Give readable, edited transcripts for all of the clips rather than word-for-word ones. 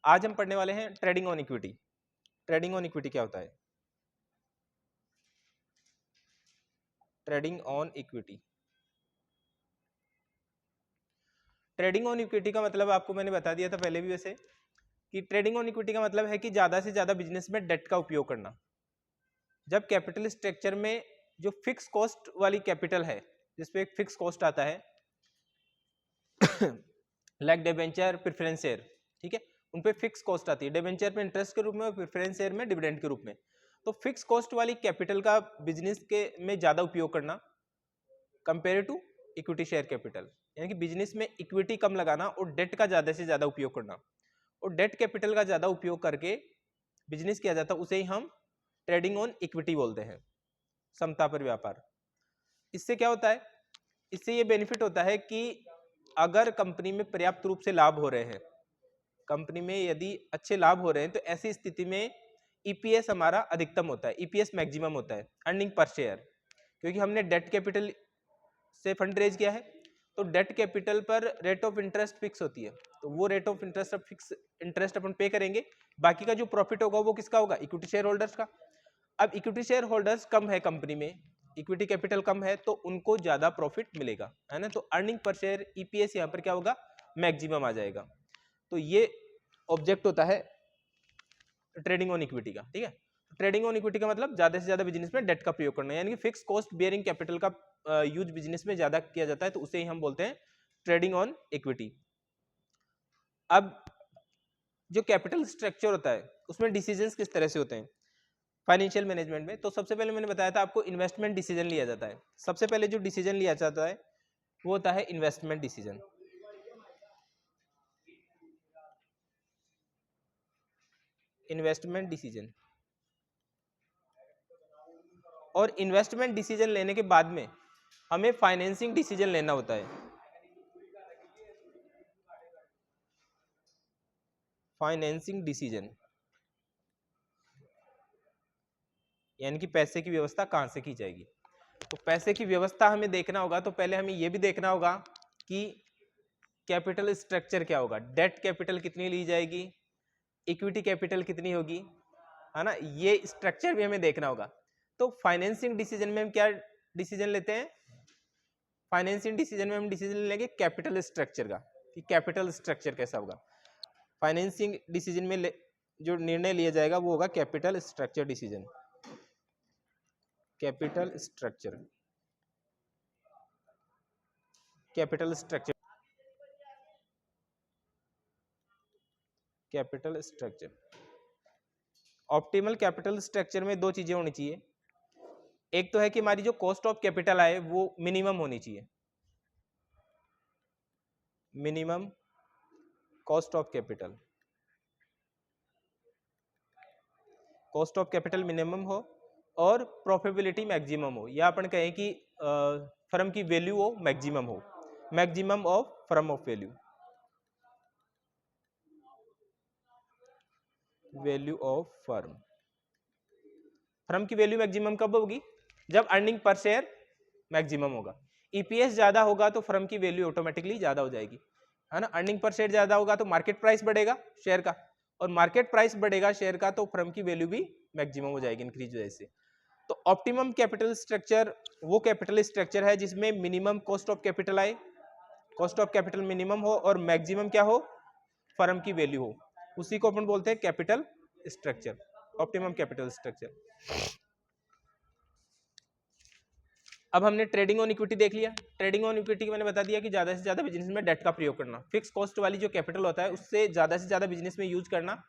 आज हम पढ़ने वाले हैं trading on equity. Trading on equity क्या होता है? Trading on equity, trading on equity का मतलब आपको मैंने बता दिया था पहले भी वैसे, कि ट्रेडिंग ऑन इक्विटी का मतलब है कि ज्यादा से ज्यादा बिजनेस में डेट का उपयोग करना। जब कैपिटल स्ट्रक्चर में जो फिक्स कॉस्ट वाली कैपिटल है, जिसपे एक फिक्स कॉस्ट आता है लाइक डिबेंचर, प्रेफरेंस शेयर, ठीक है, उन पे फिक्स कॉस्ट आती है। डिबेंचर पे इंटरेस्ट के रूप में और प्रेफरेंस शेयर में डिविडेंड के रूप में। तो फिक्स कॉस्ट वाली कैपिटल का बिजनेस के में ज्यादा उपयोग करना compare to equity share capital, यानी कि बिजनेस में इक्विटी कम लगाना और डेट का ज्यादा से ज्यादा उपयोग करना। और डेट कैपिटल का ज्यादा उपयोग करके बिजनेस किया जाता है, उसे ही हम ट्रेडिंग ऑन इक्विटी बोलते हैं, समता पर व्यापार। इससे क्या होता है? इससे ये बेनिफिट होता है कि अगर कंपनी में पर्याप्त रूप से लाभ हो रहे हैं, कंपनी में यदि अच्छे लाभ हो रहे हैं, तो ऐसी स्थिति में ईपीएस हमारा अधिकतम होता है, ईपीएस मैक्सिमम होता है, अर्निंग पर शेयर, क्योंकि हमने डेट कैपिटल से फंड रेज किया है। तो डेट कैपिटल पर रेट ऑफ इंटरेस्ट फिक्स होती है, तो वो rate of interest fix interest अपन पे करेंगे। बाकी का जो प्रॉफिट होगा वो किसका होगा? इक्विटी शेयर होल्डर्स का। अब इक्विटी शेयर होल्डर्स कम है कंपनी में, इक्विटी कैपिटल कम है, तो उनको ज्यादा प्रॉफिट मिलेगा, है ना। तो अर्निंग पर शेयर ईपीएस यहाँ पर क्या होगा? मैक्सिमम आ जाएगा। तो ये ऑब्जेक्ट होता है ट्रेडिंग ऑन इक्विटी का, ठीक है। ट्रेडिंग ऑन इक्विटी का मतलब ज्यादा से ज्यादा बिजनेस में डेट का प्रयोग करना, यानी कि फिक्स कॉस्ट बियरिंग कैपिटल का यूज बिजनेस में ज्यादा किया जाता है, तो उसे ही हम बोलते हैं ट्रेडिंग ऑन इक्विटी। अब जो कैपिटल स्ट्रक्चर होता है उसमें डिसीजंस किस तरह से होते हैं फाइनेंशियल मैनेजमेंट में? तो सबसे पहले मैंने बताया था आपको, इन्वेस्टमेंट डिसीजन लिया जाता है। सबसे पहले जो डिसीजन लिया जाता है वो होता है इन्वेस्टमेंट डिसीजन। इन्वेस्टमेंट डिसीजन, और इन्वेस्टमेंट डिसीजन लेने के बाद में हमें फाइनेंसिंग डिसीजन लेना होता है। फाइनेंसिंग डिसीजन यानी कि पैसे की व्यवस्था कहां से की जाएगी। तो पैसे की व्यवस्था हमें देखना होगा, तो पहले हमें यह भी देखना होगा कि कैपिटल स्ट्रक्चर क्या होगा, डेट कैपिटल कितनी ली जाएगी, इक्विटी कैपिटल कितनी होगी, है ना। ये स्ट्रक्चर भी हमें देखना होगा। तो फाइनेंसिंग डिसीजन में हम क्या डिसीजन लेते हैं? फाइनेंसिंग डिसीजन में हम डिसीजन लेंगे कैपिटल स्ट्रक्चर का, कि कैपिटल स्ट्रक्चर कैसा होगा। फाइनेंसिंग डिसीजन में जो निर्णय लिया जाएगा वो होगा capital structure decision. Capital structure, capital structure, capital structure. Optimal capital structure में दो चीजें होनी चाहिए। एक तो है कि हमारी जो कॉस्ट ऑफ कैपिटल आए वो मिनिमम होनी चाहिए, minimum cost of capital, cost of capital minimum हो और प्रॉफिटेबिलिटी मैक्सिमम हो, या अपन कहें कि फर्म की वैल्यू हो मैक्सिमम हो, maximum of firm of value, value of firm. Firm की वैल्यू मैक्सिमम कब होगी? जब अर्निंग पर शेयर मैक्सिमम होगा। ईपीएस ज्यादा होगा तो फर्म की वैल्यू ऑटोमेटिकली ज्यादा हो जाएगी, है ना। अर्निंग पर शेयर ज्यादा होगा तो मार्केट प्राइस बढ़ेगा शेयर का, और मार्केट प्राइस बढ़ेगा शेयर का, तो फर्म की वैल्यू भी मैक्सिमम हो जाएगी इंक्रीज वजह से। तो ऑप्टिमम कैपिटल स्ट्रक्चर वो कैपिटल स्ट्रक्चर है जिसमें मिनिमम कॉस्ट ऑफ कैपिटल आए, कॉस्ट ऑफ कैपिटल मिनिमम हो, और मैक्सिमम क्या हो? फर्म की वैल्यू हो। उसी को अपन बोलते हैं capital structure, optimum capital structure. अब हमने ट्रेडिंग ऑन इक्विटी देख लिया। ट्रेडिंग ऑन इक्विटी की मैंने बता दिया कि ज्यादा से ज्यादा बिजनेस में डेट का प्रयोग करना, फिक्स कॉस्ट वाली जो कैपिटल होता है उससे ज्यादा से ज्यादा बिजनेस में यूज करना।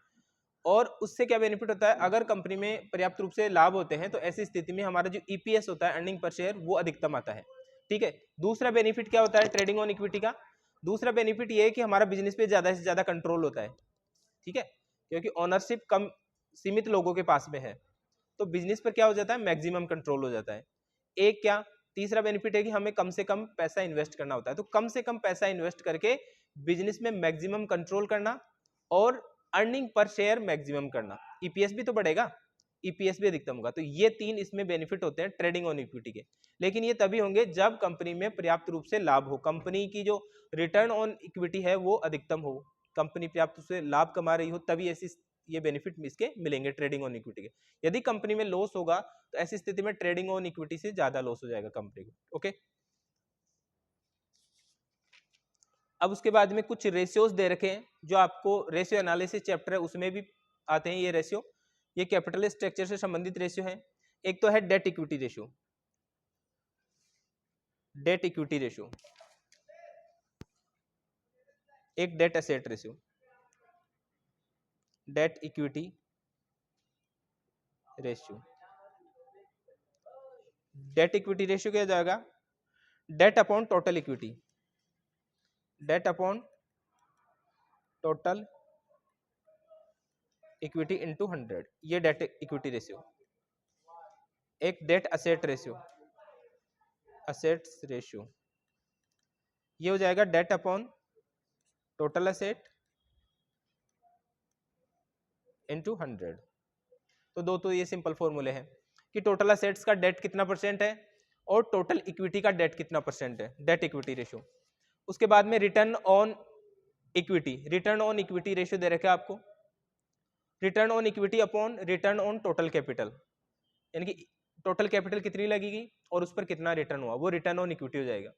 और उससे क्या बेनिफिट होता है? अगर कंपनी में पर्याप्त रूप से लाभ होते हैं तो ऐसी स्थिति में हमारा जो ईपीएस होता है, अर्निंग पर शेयर, वो अधिकतम आता है, ठीक है। दूसरा बेनिफिट क्या होता है ट्रेडिंग ऑन इक्विटी का? दूसरा बेनिफिट ये है कि हमारा बिजनेस पे ज्यादा से ज्यादा कंट्रोल होता है, ठीक है, क्योंकि ओनरशिप कम सीमित लोगों के पास में है, तो बिजनेस पर क्या हो जाता है? मैक्सिमम कंट्रोल हो जाता है। एक क्या तीसरा बेनिफिट है कि हमें कम से कम पैसा इन्वेस्ट करना होता है, तो कम से कम पैसा इन्वेस्ट करके बिजनेस में मैक्सिमम कंट्रोल करना और अर्निंग पर शेयर मैक्सिमम करना, ईपीएस भी तो बढ़ेगा, ईपीएस भी अधिकतम होगा। तो ये तीन इसमें बेनिफिट होते हैं ट्रेडिंग ऑन इक्विटी के। लेकिन ये तभी होंगे जब कंपनी में पर्याप्त रूप से लाभ हो, कंपनी की जो रिटर्न ऑन इक्विटी है वो अधिकतम हो, कंपनी पर्याप्त रूप से लाभ कमा रही हो तभी ऐसी ये बेनिफिट इसके मिलेंगे ट्रेडिंग ऑन इक्विटी के। यदि कंपनी में लॉस होगा तो ऐसी स्थिति में ट्रेडिंग ऑन इक्विटी से ज्यादा लॉस हो जाएगा कंपनी को। ओके, अब उसके बाद में कुछ रेशियोज दे रखे हैं जो आपको रेशियो एनालिसिस चैप्टर है उसमें भी आते हैं ये रेशियो। ये कैपिटल स्ट्रक्चर से संबंधित रेशियो है। एक तो है debt equity ratio, debt equity ratio, एक debt asset ratio, debt equity ratio. Debt equity ratio क्या हो जाएगा? Debt upon total equity, debt upon total equity into 100, ये डेट इक्विटी रेशियो। एक debt asset ratio, assets ratio, ये हो जाएगा debt upon total asset into 100। तो ये सिंपल फॉर्मूले हैं कि टोटल असेट्स का डेट कितना परसेंट है और टोटल इक्विटी का डेट कितना परसेंट है, डेट इक्विटी रेशियो। उसके बाद में return on equity, return on equity ratio दे रखा है आपको, return on equity upon return on total capital, यानी कि टोटल कैपिटल कितनी लगेगी और उस पर कितना रिटर्न हुआ, वो रिटर्न ऑन इक्विटी हो जाएगा।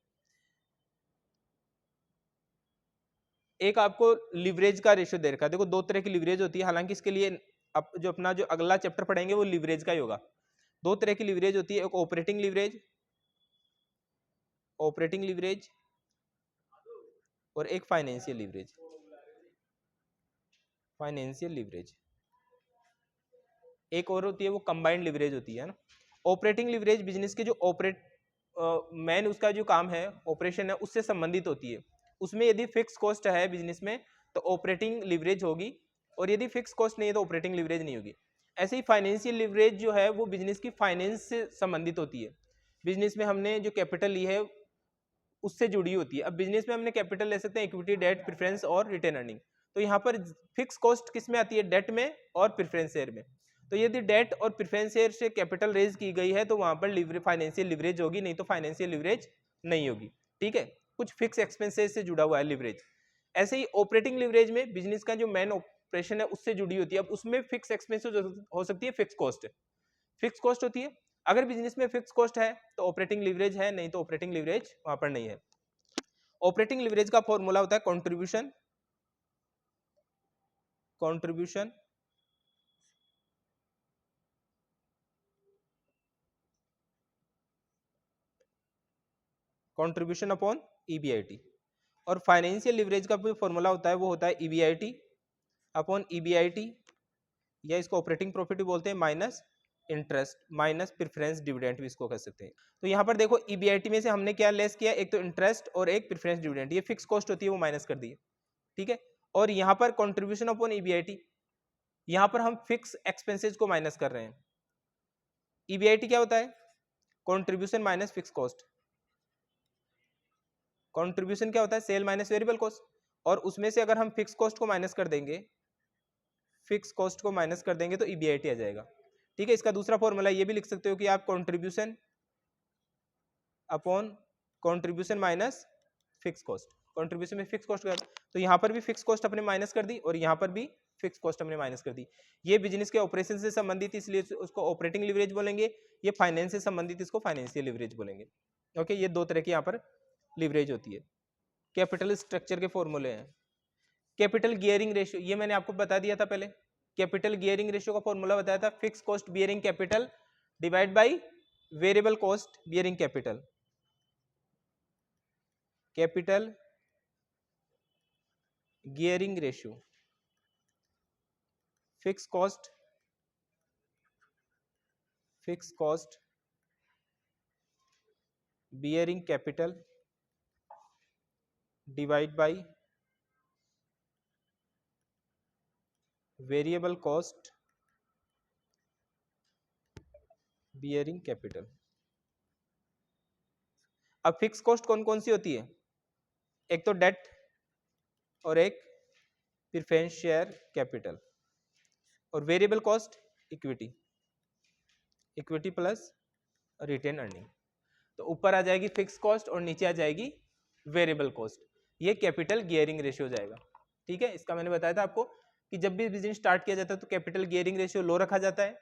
एक आपको लिवरेज का रेशियो दे रखा है। देखो दो तरह की लिवरेज होती है, हालांकि इसके लिए अब जो अपना जो अगला चैप्टर पढ़ेंगे वो लिवरेज का ही होगा। दो तरह की लिवरेज होती है, एक ऑपरेटिंग लिवरेज, ऑपरेटिंग लिवरेज, और एक फाइनेंशियल लिवरेज, फाइनेंशियल लिवरेज। एक और होती है वो कंबाइंड लिवरेज होती है ना। ऑपरेटिंग लिवरेज बिजनेस के जो मेन उसका जो काम है, ऑपरेशन है, उससे संबंधित होती है। उसमें यदि फिक्स कॉस्ट है बिजनेस में तो ऑपरेटिंग लिवरेज होगी, और यदि फिक्स कॉस्ट नहीं है तो ऑपरेटिंग लिवरेज नहीं होगी। ऐसे ही फाइनेंशियल लिवरेज जो है वो बिजनेस की फाइनेंस से संबंधित होती है। बिजनेस में हमने जो कैपिटल ली है उससे जुड़ी होती है। अब बिजनेस में हमने कैपिटल ले सकते हैं इक्विटी, डेट, प्रेफरेंस और रिटेन अर्निंग। तो यहाँ पर फिक्स कॉस्ट किस में आती है? डेट में और प्रेफरेंस शेयर में। तो यदि डेट और प्रेफरेंस शेयर से कैपिटल रेज की गई है तो वहां पर फाइनेंशियल लिवरेज होगी, नहीं तो फाइनेंशियल लिवरेज नहीं होगी। ठीक है, कुछ फिक्स एक्सपेंसेस से जुड़ा हुआ है लिवरेज। ऐसे ही ऑपरेटिंग लिवरेज में बिजनेस का जो मेन ऑपरेशन है उससे जुड़ी होती है। अब उसमें फिक्स एक्सपेंसेस हो सकती है, फिक्स कॉस्ट, फिक्स कॉस्ट होती है। अगर बिजनेस में फिक्स कॉस्ट है तो ऑपरेटिंग लिवरेज है, नहीं तो ऑपरेटिंग लिवरेज वहां पर नहीं है। ऑपरेटिंग लिवरेज का फॉर्मूला होता है contribution, contribution contribution upon EBIT. और फाइनेंशियल लिवरेज का भी फॉर्मूला होता है, वो होता है ईबीआईटी अपॉन ईबीआईटी, या इसको ऑपरेटिंग प्रॉफिट भी बोलते हैं, minus interest minus preference dividend भी इसको कह सकते हैं। तो यहाँ पर देखो ईबीआईटी में से हमने क्या लेस किया, एक तो इंटरेस्ट और एक प्रेफरेंस डिविडेंड, ये फिक्स कॉस्ट होती है वो माइनस कर दी है। ठीक है, और यहाँ पर कंट्रीब्यूशन अपॉन ईबीआईटी, यहाँ पर हम फिक्स एक्सपेंसेस को माइनस कर रहे हैं। ईबीआईटी क्या होता है? Contribution minus fix cost. Contribution क्या होता है? Sale minus variable cost. और उसमें से अगर हम फिक्स कॉस्ट को माइनस कर देंगे, फिक्स कॉस्ट को माइनस कर देंगे तो ईबीआईटी आ जाएगा। ठीक है, इसका दूसरा फॉर्मूला ये भी लिख सकते हो कि आप contribution upon contribution minus fix cost. Contribution में फिक्स कॉस्ट कर, तो यहाँ पर भी फिक्स कॉस्ट अपने माइनस कर दी और यहाँ पर भी फिक्स कॉस्ट हमने माइनस कर दी। ये बिजनेस के ऑपरेशन से संबंधित इसलिए उसको ऑपरेटिंग लिवरेज बोलेंगे, ये फाइनेंस से संबंधित इसको फाइनेंशियल लिवरेज बोलेंगे। ओके, ये दो तरह की यहाँ पर लिवरेज होती है। कैपिटल स्ट्रक्चर के फॉर्मूले हैं। कैपिटल गियरिंग रेशियो, ये मैंने आपको बता दिया था पहले। कैपिटल गियरिंग रेशियो का फॉर्मूला बताया था, fix cost bearing capital divide by variable cost bearing capital. Capital gearing ratio, fix cost bearing capital divide by variable cost bearing capital. अब फिक्स कॉस्ट कौन कौन सी होती है? एक तो डेट और एक प्रेफरेंस शेयर कैपिटल, और variable cost equity, equity plus retain earning. तो ऊपर आ जाएगी फिक्स कॉस्ट और नीचे आ जाएगी वेरिएबल कॉस्ट। ये कैपिटल गियरिंग रेशियो जाएगा। ठीक है, इसका मैंने बताया था आपको कि जब भी बिजनेस स्टार्ट किया जाता है तो कैपिटल गियरिंग रेशियो लो रखा जाता है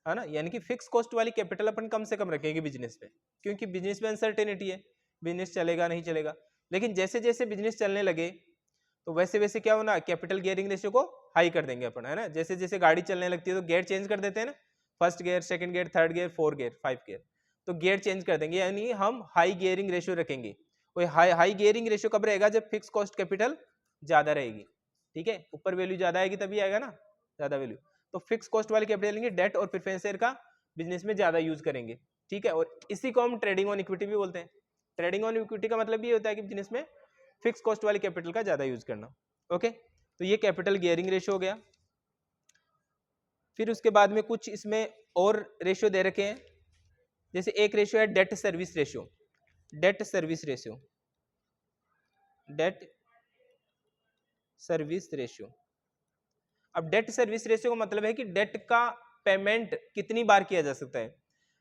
ना, यानी कि फिक्स कॉस्ट वाली कैपिटल अपन कम से कम रखेंगे बिजनेस में, क्योंकि बिजनेस में अनसर्टेनिटी है, बिजनेस चलेगा नहीं चलेगा। लेकिन जैसे जैसे बिजनेस चलने लगे तो वैसे वैसे क्या होना, कैपिटल गियरिंग रेशियो को हाई कर देंगे अपन, है ना। जैसे जैसे गाड़ी चलने लगती है तो गियर चेंज कर देते हैं ना, first gear, second gear, third gear, fourth gear, 5 gear, तो गियर चेंज कर देंगे, यानी हम हाई गियरिंग रेशियो रखेंगे। वो हाई गियरिंग रेशियो कब रहेगा, जब फिक्स कॉस्ट कैपिटल ज्यादा रहेगी, ठीक है, ऊपर वैल्यू ज्यादा आएगी तभी आएगा ना ज्यादा वैल्यू। तो फिक्स कॉस्ट वाली कैपिटल लेंगे, डेट और प्रेफरेंस शेयर का बिजनेस में ज्यादा यूज करेंगे, ठीक है। और इसी को हम ट्रेडिंग ऑन इक्विटी भी बोलते हैं। ट्रेडिंग ऑन इक्विटी का मतलब ये होता है कि बिजनेस में फिक्स कॉस्ट वाली कैपिटल का ज्यादा यूज करना। ओके, तो ये कैपिटल गियरिंग रेशियो हो गया। फिर उसके बाद में कुछ इसमें और रेशियो दे रखे हैं, जैसे एक रेशियो है debt service ratio, debt service ratio, debt service ratio. अब डेट सर्विस रेशियो का मतलब है कि डेट का पेमेंट कितनी बार किया जा सकता है।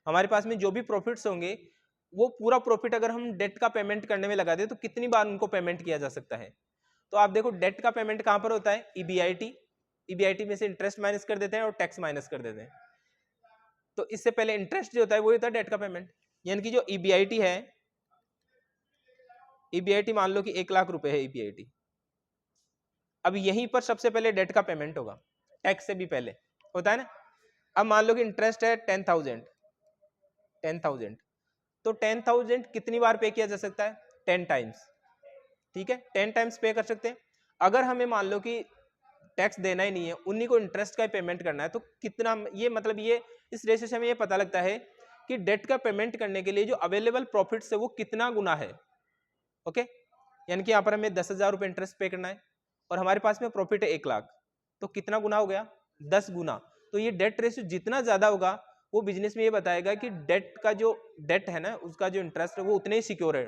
हमारे पास में जो भी प्रॉफिट्स होंगे वो पूरा प्रॉफिट अगर हम डेट का पेमेंट करने में लगा दें तो कितनी बार उनको पेमेंट किया जा सकता है। तो आप देखो डेट का पेमेंट कहां पर होता है, ईबीआईटी, ईबीआईटी में से इंटरेस्ट माइनस कर देते हैं और टैक्स माइनस कर देते हैं। तो इससे पहले इंटरेस्ट जो होता है वो होता है डेट का पेमेंट, यानी कि जो ईबीआईटी है, ईबीआईटी मान लो कि 1,00,000 रुपए है ईबीआईटी, अब यहीं पर सबसे पहले डेट का पेमेंट होगा, टैक्स से भी पहले होता है ना। अब मान लो कि इंटरेस्ट है 10,000, 10,000, तो 10,000 कितनी बार पे किया जा सकता है, 10 टाइम्स, ठीक है, 10 टाइम्स पे कर सकते हैं। अगर हमें मान लो कि टैक्स देना ही नहीं है, उन्हीं को इंटरेस्ट का पेमेंट करना है, तो कितना, ये मतलब ये इस रेशियो से हमें ये पता लगता है कि डेट का पेमेंट करने के लिए जो अवेलेबल प्रॉफिट्स है वो कितना गुना है। ओके, यानी कि यहाँ पर हमें 10,000 रुपये इंटरेस्ट पे करना है और हमारे पास में प्रॉफिट है 1,00,000, तो कितना गुना हो गया, 10 गुना। तो ये डेट रेशियो जितना ज्यादा होगा वो बिजनेस में ये बताएगा कि डेट का जो डेट है ना, उसका जो इंटरेस्ट है वो उतने ही सिक्योर है,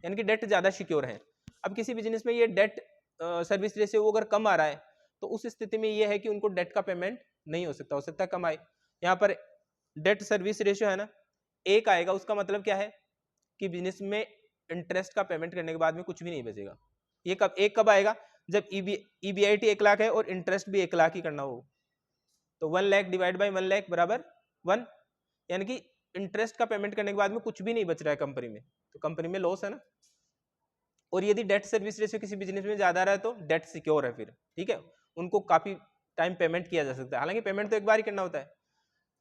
यानी कि डेट ज्यादा सिक्योर है। अब किसी बिजनेस में ये डेट सर्विस रेशियो वो अगर कम आ रहा है तो उस स्थिति में ये है कि उनको डेट का पेमेंट नहीं हो सकता कम आए। यहाँ पर डेट सर्विस रेशियो है ना 1 आएगा, उसका मतलब क्या है कि बिजनेस में इंटरेस्ट का पेमेंट करने के बाद में कुछ भी नहीं बचेगा। ये कब आएगा, जब ईबीआईटी 1,00,000 है और इंटरेस्ट भी 1,00,000 ही करना हो, तो 1,00,000 डिवाइड बाई 1,00,000 बराबर 1, यानी कि इंटरेस्ट का पेमेंट करने के बाद में कुछ भी नहीं बच रहा है कंपनी में, तो कंपनी में लॉस है ना। और यदि डेट सर्विस रेशियो किसी बिजनेस में ज्यादा रहा है तो डेट सिक्योर है फिर, ठीक है, उनको काफी टाइम पेमेंट किया जा सकता है, हालांकि पेमेंट तो एक बार ही करना होता है।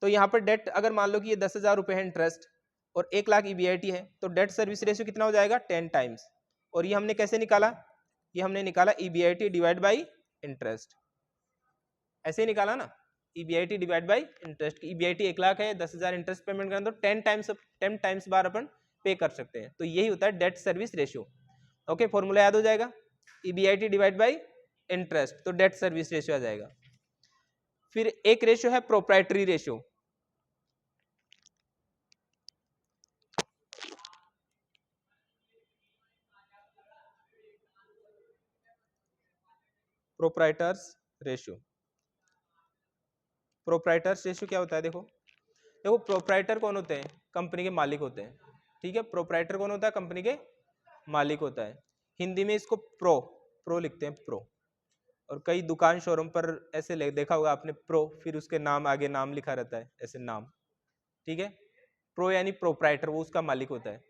तो यहाँ पर डेट अगर मान लो कि ये 10,000 रुपए है इंटरेस्ट और 1,00,000 ईबीआईटी है, तो डेट सर्विस रेशियो कितना हो जाएगा, 10 टाइम्स। और ये हमने कैसे निकाला, ये हमने निकाला ईबीआईटी डिवाइड बाई इंटरेस्ट, ऐसे ही निकाला ना, EBIT divide by interest. EBIT 1,00,000 है, 10,000 इंटरेस्ट पेमेंट करना, तो 10 टाइम्स बार अपन पे कर सकते हैं, तो यही होता है debt service ratio. Okay, formula याद हो जाएगा, ईबीआईटी डिवाइड बाई इंटरेस्ट, तो डेट सर्विस रेशियो आ जाएगा। फिर एक रेशियो है proprietary ratio, proprietors ratio. Proprietors ratio क्या होता है, देखो देखो प्रोप्राइटर कौन होते हैं, कंपनी के मालिक होते हैं, ठीक है। प्रोप्राइटर कौन होता है, कंपनी के मालिक होता है। हिंदी में इसको प्रो लिखते हैं, प्रो। और कई दुकान शोरूम पर ऐसे देखा होगा आपने, प्रो फिर उसके नाम आगे नाम लिखा रहता है, ऐसे नाम, ठीक है। प्रो यानी प्रोप्राइटर, वो उसका मालिक होता है।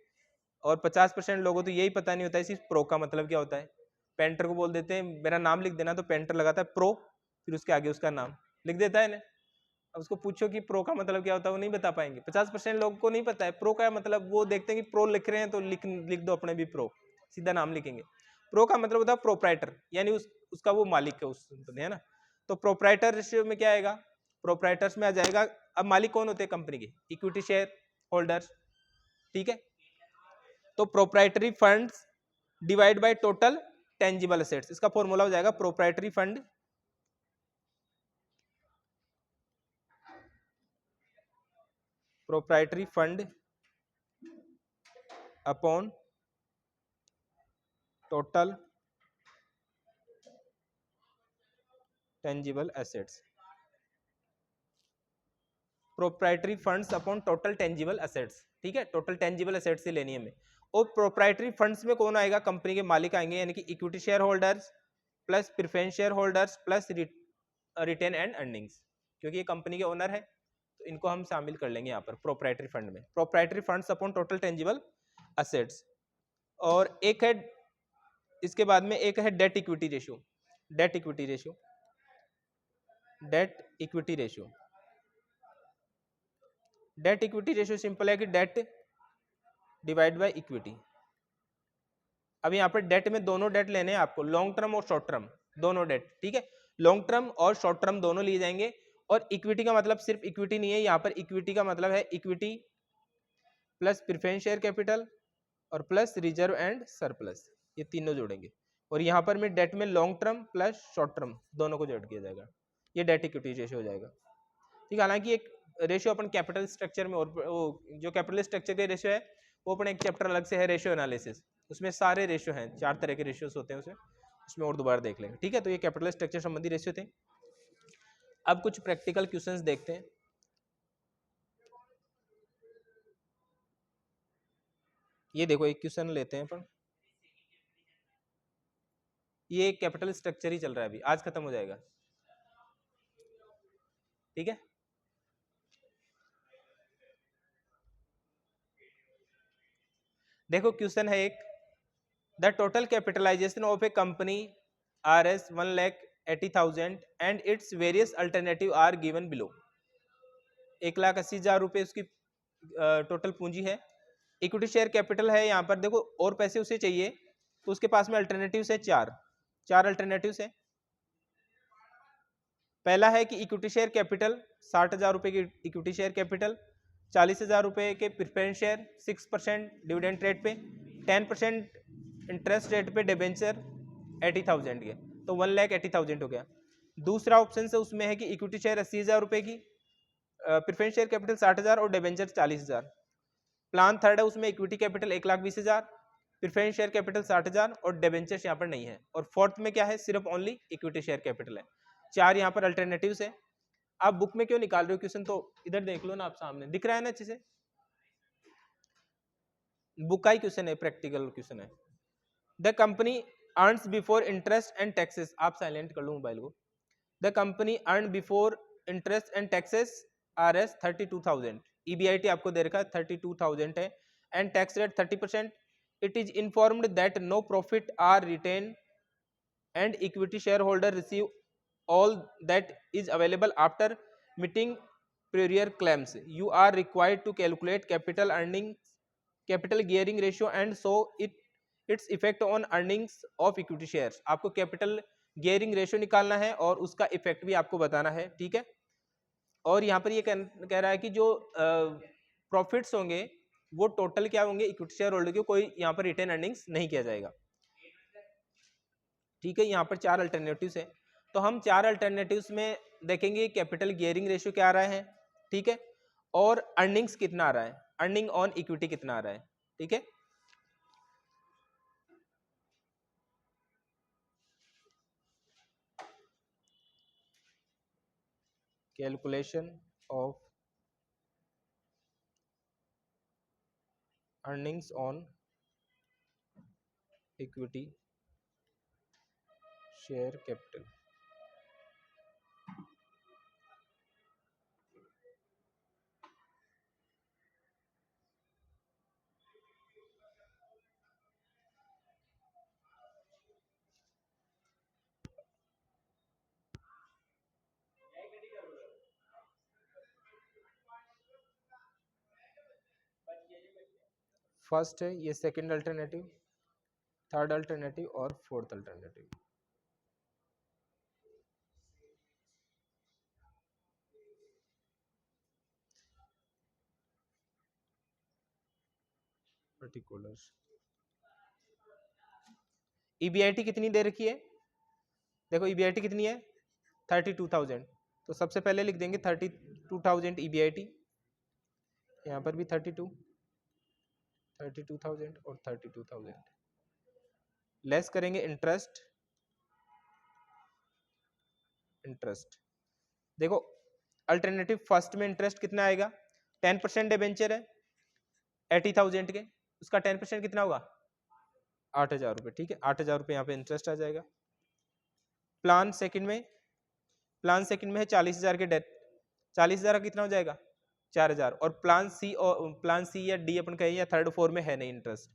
और 50% लोगों तो यही पता नहीं होता है इस प्रो का मतलब क्या होता है। पेंटर को बोल देते हैं मेरा नाम लिख देना, तो पेंटर लगाता है प्रो, फिर उसके आगे उसका नाम लिख देता है ना। अब उसको पूछो कि प्रो का मतलब क्या होता है, वो नहीं बता पाएंगे। 50% लोगों को नहीं पता है प्रो का मतलब, वो देखते हैं कि प्रो लिख रहे हैं तो लिख दो अपने भी प्रो, सीधा नाम लिखेंगे। प्रो का मतलब होता है प्रोप्राइटर, यानी उसका वो मालिक है उस, है ना। तो प्रोप्राइटर रेशियो में क्या आएगा, प्रोप्राइटर्स में आ जाएगा। अब मालिक कौन होते हैं कंपनी के, इक्विटी शेयर होल्डर्स, ठीक है। तो proprietary funds divide by total tangible assets, इसका फॉर्मूला हो जाएगा proprietary fund upon total tangible assets, proprietary funds upon total tangible assets, ठीक है। टोटल टेंजिबल एसेट्स से लेनी है हमें। और प्रोप्राइटरी फंड्स में कौन आएगा, कंपनी के मालिक आएंगे, यानी कि equity share holders, plus preference share holders plus retain and earnings, क्योंकि ये कंपनी के ओनर है तो इनको हम शामिल कर लेंगे यहाँ पर प्रोप्राइटरी फंड में। Proprietary funds upon total tangible assets. और एक है इसके बाद में एक है debt equity ratio. Debt equity ratio, debt equity ratio, debt equity ratio simple है कि डेट डिवाइड बाय इक्विटी। अब यहाँ पर डेट में दोनों डेट लेने हैं आपको, लॉन्ग टर्म और शॉर्ट टर्म दोनों डेट, ठीक है। लॉन्ग टर्म और शॉर्ट टर्म दोनों लिए जाएंगे। और इक्विटी का मतलब सिर्फ इक्विटी नहीं है, यहाँ पर इक्विटी का मतलब है equity plus preference share capital और प्लस रिजर्व एंड सरप्लस, ये तीनों जोड़ेंगे। और यहाँ पर में डेट में long term plus short term दोनों को जोड़ किया जाएगा, ये डेट इक्विटी रेशियो हो जाएगा, ठीक है। हालांकि एक रेशियो अपन कैपिटल स्ट्रक्चर में, और वो जो कैपिटल स्ट्रक्चर के रेशियो है वो अपन एक चैप्टर अलग से है रेशियो एनालिसिस, उसमें सारे रेशियो हैं, 4 तरह के रेशियोस होते हैं उसमें और दोबारा देख लेंगे, ठीक है। तो ये कैपिटल स्ट्रक्चर संबंधी रेशियो थे। अब कुछ प्रैक्टिकल क्वेश्चंस देखते हैं। ये देखो एक क्वेश्चन लेते हैं अपन, ये कैपिटल स्ट्रक्चर ही चल रहा है अभी, आज खत्म हो जाएगा, ठीक है। देखो क्वेश्चन है एक, the total capitalization of a company R S 1,80,000 and its various alternative are given below. 1,80,000 रुपये उसकी टोटल पूंजी है। इक्विटी शेयर कैपिटल है यहाँ पर, देखो और पैसे उसे चाहिए तो उसके पास में अल्टरनेटिव्स है चार अल्टरनेटिव्स है। पहला है कि इक्विटी शेयर कैपिटल 60,000 रुपये की इक्विटी शेयर कैपिटल, 40,000 रुपये के प्रेफरेंस शेयर, 6% डिविडेंड रेट पे, 10% इंटरेस्ट रेट पे डिबेंचर 80,000 के, तो 1,80,000 हो गया। दूसरा ऑप्शन से उसमें है कि इक्विटी शेयर 80,000 रुपये की, प्रेफरेंस शेयर कैपिटल 60,000 और डिबेंचर 40,000। प्लान थर्ड है, उसमें equity capital 1,20,000, preference share capital 60,000 और डिबेंचर्स यहाँ पर नहीं है। और फोर्थ में क्या है, सिर्फ ओनली इक्विटी शेयर कैपिटल है। 4 यहाँ पर अल्टरनेटिव्स है। आप बुक में क्यों निकाल रहे हो क्वेश्चन, तो इधर देख लो ना, आप सामने दिख रहा है ना अच्छे से, बुक का ही क्वेश्चन है, प्रैक्टिकल क्वेश्चन है। The company earns before interest and taxes, आप साइलेंट कर लो मोबाइल को। The company earn before interest and taxes R S 32,000, EBIT आपको दे रखा है 32,000 है, and tax rate 30%। It is informed that no profit are retain and equity share holder receive all that is available after meeting prior claims. You are required to calculate capital earnings, capital gearing ratio and so its effect on earnings of equity shares. आपको capital gearing ratio निकालना है और उसका effect भी आपको बताना है, ठीक है। और यहाँ पर ये कह रहा है कि जो प्रॉफिट्स होंगे वो टोटल क्या होंगे, इक्विटी शेयर होल्डर के, कोई यहाँ पर रिटेन अर्निंग्स नहीं किया जाएगा, ठीक है। यहाँ पर 4 अल्टरनेटिव्स है, तो हम 4 अल्टरनेटिव्स में देखेंगे कैपिटल गियरिंग रेशियो क्या आ रहा है, ठीक है, और अर्निंग्स कितना आ रहा है, अर्निंग ऑन इक्विटी कितना आ रहा है, ठीक है। Calculation of earnings on equity share capital. First है ये, सेकंड अल्टरनेटिव, थर्ड अल्टरनेटिव और फोर्थ अल्टरनेटिव। पर्टिकुलर्स EBIT कितनी दे रखी है, देखो EBIT कितनी है 32,000, तो सबसे पहले लिख देंगे 32,000 EBIT, यहाँ पर भी 32,000 और 32,000, लेस करेंगे इंटरेस्ट, देखो अल्टरनेटिव फर्स्ट में इंटरेस्ट कितना आएगा, 10% डिबेंचर है 80,000 के, उसका 10% कितना होगा 8,000 रुपये, ठीक है। 8,000 रुपये यहाँ पे इंटरेस्ट आ जाएगा। प्लान सेकंड में, प्लान सेकंड में है 40,000 के डेट, 40,000 का कितना हो जाएगा 4,000, और प्लान सी और प्लान सी या डी अपन कहें या थर्ड फोर में है नहीं इंटरेस्ट,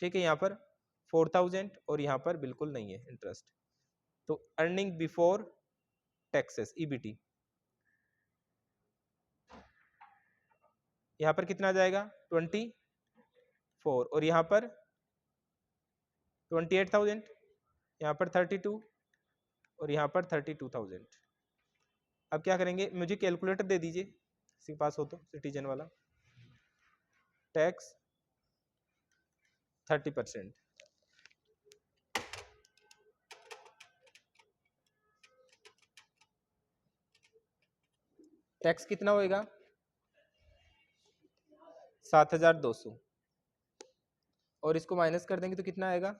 ठीक है, यहाँ पर 4,000 और यहाँ पर बिल्कुल नहीं है इंटरेस्ट। तो अर्निंग बिफोर टैक्सेस ईबीटी यहाँ पर कितना आ जाएगा 24, और यहाँ पर 28,000, यहाँ पर 32 और यहाँ पर 32,000। अब क्या करेंगे, मुझे कैलकुलेटर दे दीजिए किसी के पास हो तो, सिटीजन वाला। टैक्स 30%, टैक्स कितना होएगा 7,200, और इसको माइनस कर देंगे तो कितना आएगा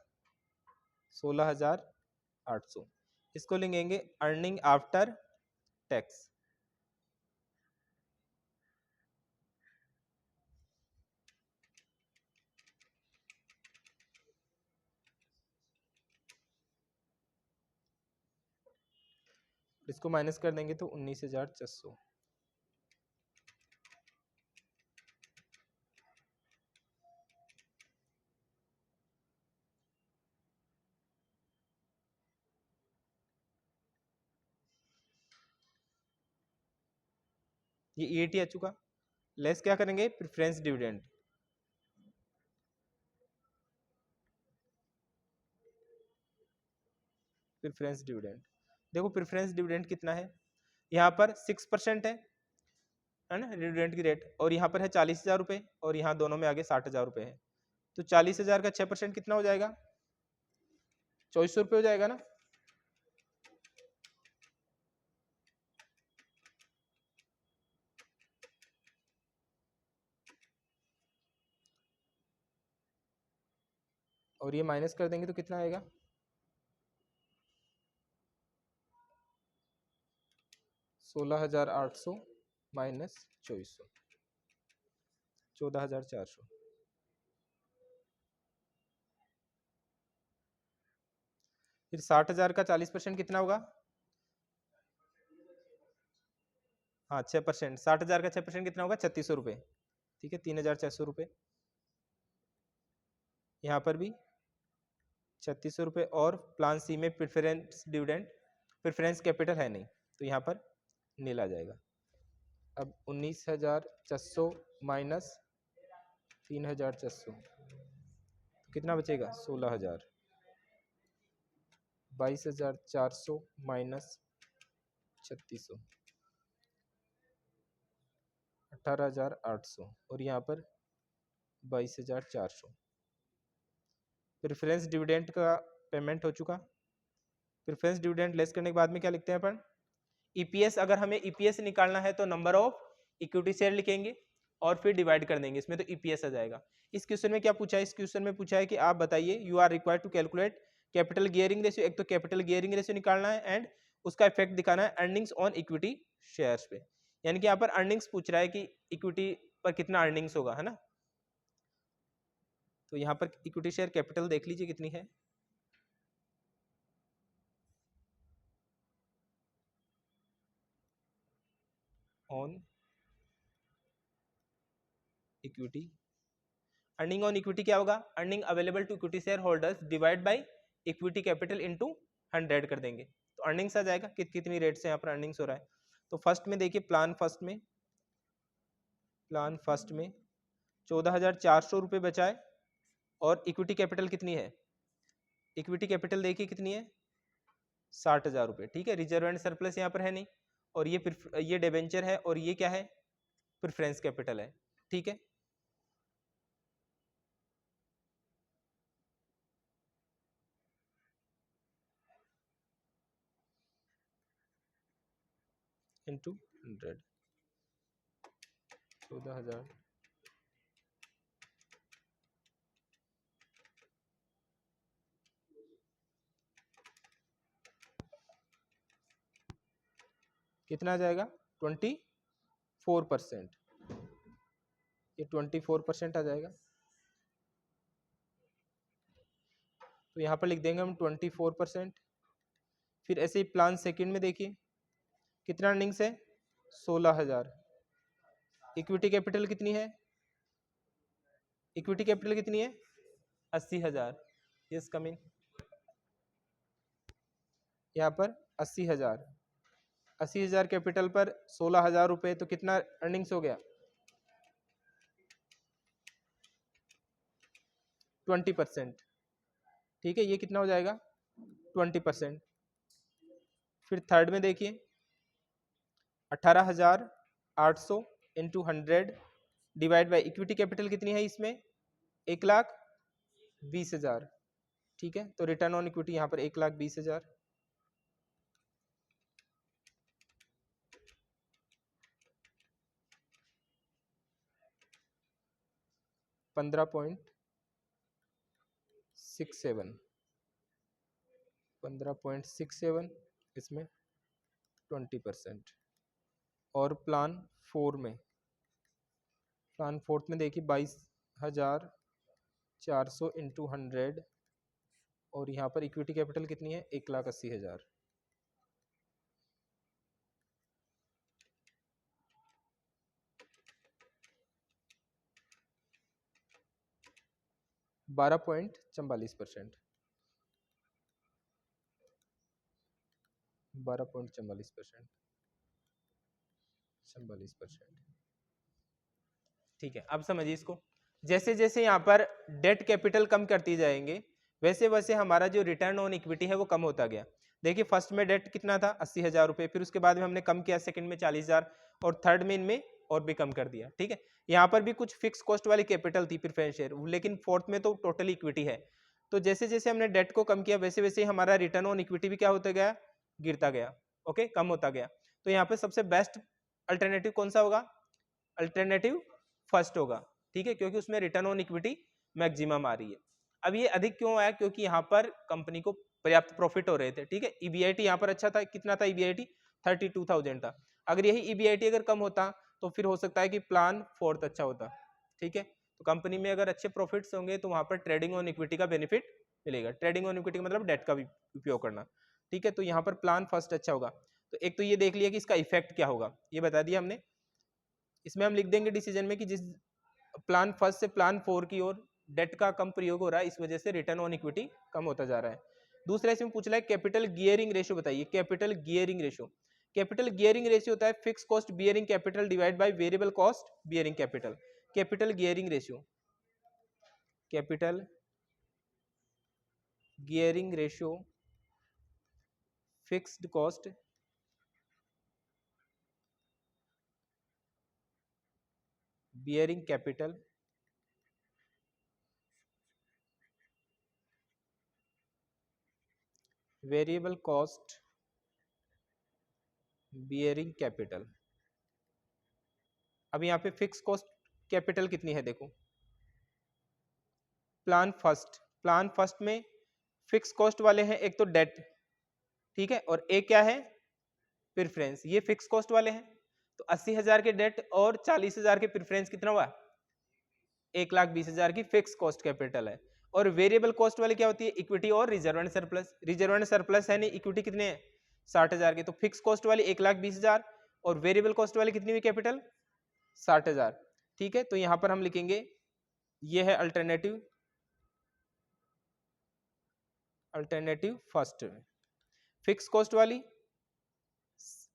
16,800। इसको लिखेंगे अर्निंग आफ्टर टैक्स। इसको माइनस कर देंगे तो 19,400। ये ईएटी आ चुका। लेस क्या करेंगे प्रेफरेंस डिविडेंड, प्रेफरेंस डिविडेंड देखो प्रेफरेंस डिविडेंड कितना है, यहाँ पर 6% है ना डिविडेंड की रेट, और यहाँ पर है 40,000 रुपये, और यहाँ दोनों में आगे 60,000 रुपये है। तो 40,000 का 6% कितना हो जाएगा 2,400 रुपये हो जाएगा ना। और ये माइनस कर देंगे तो कितना आएगा 16,800 माइनस 2,400, 14,400। फिर 60,000 का 40% कितना होगा, हाँ 6%, 60,000 का 6% कितना होगा 3,600 रुपये, ठीक है 3,400 रुपये। यहाँ पर भी 3,600 रुपये, और प्लान सी में प्रेफरेंस डिविडेंड प्रेफरेंस कैपिटल है नहीं, तो यहाँ पर नील आ जाएगा। अब 19,400 माइनस 3,400 कितना बचेगा 16,000, 22,400 माइनस 3,600 18,800, और यहाँ पर 22,400। प्रेफरेंस डिविडेंड का पेमेंट हो चुका। प्रेफरेंस डिविडेंड लेस करने के बाद में क्या लिखते हैं अपन, ईपीएस। अगर हमें ईपीएस निकालना है तो नंबर ऑफ इक्विटी शेयर लिखेंगे और फिर डिवाइड कर देंगे इसमें, तो ईपीएस आ जाएगा। इस क्वेश्चन में क्या पूछा है, इस क्वेश्चन में पूछा है कि आप बताइए you are required to calculate capital gearing ratio. एक तो कैपिटल गियरिंग रेशियो निकालना है एंड उसका इफेक्ट दिखाना है अर्निंग्स ऑन इक्विटी शेयर्स पे, यानी कि यहाँ पर अर्निंग्स पूछ रहा है कि इक्विटी पर कितना अर्निंग्स होगा, है ना। तो यहाँ पर इक्विटी शेयर कैपिटल देख लीजिए कितनी है, on equity. Earning on equity क्या होगा, earning available to equity share holders divide by equity capital into 100 कर देंगे, तो अर्निंग्स आ जाएगा कितनी रेट से यहाँ पर अर्निंग्स हो रहा है। तो फर्स्ट में देखिए प्लान फर्स्ट में 14,400 रुपये बचा है, और इक्विटी कैपिटल कितनी है, इक्विटी कैपिटल देखिए कितनी है 60,000 रुपये, ठीक है। रिजर्व एंड सरप्लस यहाँ पर है नहीं, और ये डिबेंचर है, और ये क्या है प्रेफरेंस कैपिटल है, ठीक है। इंटू 100, 14,000 कितना आ जाएगा 24%, ये 24% आ जाएगा। तो यहाँ पर लिख देंगे हम 24%, फिर ऐसे ही प्लान सेकंड में देखिए कितना अर्निंग्स है 16,000। इक्विटी कैपिटल कितनी है, इक्विटी कैपिटल कितनी है 80,000। यस कम इन, यहाँ पर 80,000, 80,000 कैपिटल पर 16,000 रुपए, तो कितना अर्निंग्स हो गया 20%। ठीक है, ये कितना हो जाएगा 20%। फिर थर्ड में देखिए 18,800 into 100 divide by equity capital कितनी है इसमें 1,20,000। ठीक है, तो रिटर्न ऑन इक्विटी यहाँ पर 1,20,000। 15.67, 15.67, इसमें 20%। और प्लान फोर में, प्लान फोर्थ में देखिए 22,400 इंटू 100 और यहाँ पर इक्विटी कैपिटल कितनी है 1,80,000। 12.44%, 12.44%, 44%। ठीक है, अब समझिए इसको। जैसे जैसे यहाँ पर डेट कैपिटल कम करती जाएंगे वैसे वैसे हमारा जो रिटर्न ऑन इक्विटी है वो कम होता गया। देखिए फर्स्ट में डेट कितना था 80,000 रुपए, फिर उसके बाद में हमने कम किया सेकंड में 40,000 और थर्ड में इनमें और भी कम कर दिया। ठीक है, यहाँ पर भी कुछ फिक्स कॉस्ट वाली कैपिटल थी प्रेफरेंस शेयर, लेकिन फोर्थ में तो टोटल इक्विटी है। तो जैसे जैसे हमने डेट को कम किया वैसे वैसे हमारा रिटर्न ऑन इक्विटी भी क्या होता गया, गिरता गया। ओके, कम होता गया। तो यहाँ पे सबसे बेस्ट अल्टरनेटिव कौन सा होगा, अल्टरनेटिव फर्स्ट होगा। ठीक है, क्योंकि उसमें रिटर्न ऑन इक्विटी मैक्सिमम आ रही है। अब ये अधिक क्यों आया, क्योंकि यहाँ पर कंपनी को पर्याप्त प्रॉफिट हो रहे थे। ठीक है, ईबीआईटी यहाँ पर अच्छा था, कितना था ईबीआईटी 32,000 था। अगर यही ईबीआईटी अगर कम होता तो फिर हो सकता है कि प्लान फोर्थ अच्छा होता। ठीक है, तो कंपनी में अगर अच्छे प्रॉफिट्स होंगे तो वहां पर ट्रेडिंग ऑन इक्विटी का बेनिफिट मिलेगा। ट्रेडिंग ऑन इक्विटी का मतलब डेट का भी उपयोग करना। ठीक है, तो यहाँ पर प्लान फर्स्ट अच्छा होगा। तो एक तो ये देख लिया कि इसका इफेक्ट क्या होगा, ये बता दिया हमने। इसमें हम लिख देंगे डिसीजन में कि जिस प्लान फर्स्ट से प्लान फोर की ओर डेट का कम प्रयोग हो रहा है, इस वजह से रिटर्न ऑन इक्विटी कम होता जा रहा है। दूसरा इसमें पूछ रहा है कैपिटल गियरिंग रेशियो बताइए। Capital gearing ratio, capital gearing ratio होता है fix cost bearing capital divide by variable cost bearing capital. Capital gearing ratio, capital gearing ratio fixed cost bearing capital variable cost bearing capital. अब यहाँ पे fix cost capital कितनी है देखो, plan first में fix cost वाले हैं एक तो डेट, ठीक है, और एक क्या है प्रेफरेंस, ये फिक्स कॉस्ट वाले हैं। तो 80,000 के डेट और 40,000 के प्रेफरेंस कितना हुआ 1,20,000 की फिक्स कॉस्ट कैपिटल है। और वेरिएबल कॉस्ट वाले क्या होती है इक्विटी और reserve and surplus. Reserve and surplus है नहीं, इक्विटी कितने हैं 60,000 के। तो फिक्स कॉस्ट वाली 1,20,000 और वेरिएबल कॉस्ट वाली कितनी हुई कैपिटल 60,000। ठीक है, तो यहां पर हम लिखेंगे ये है alternative, alternative first. Fix cost वाली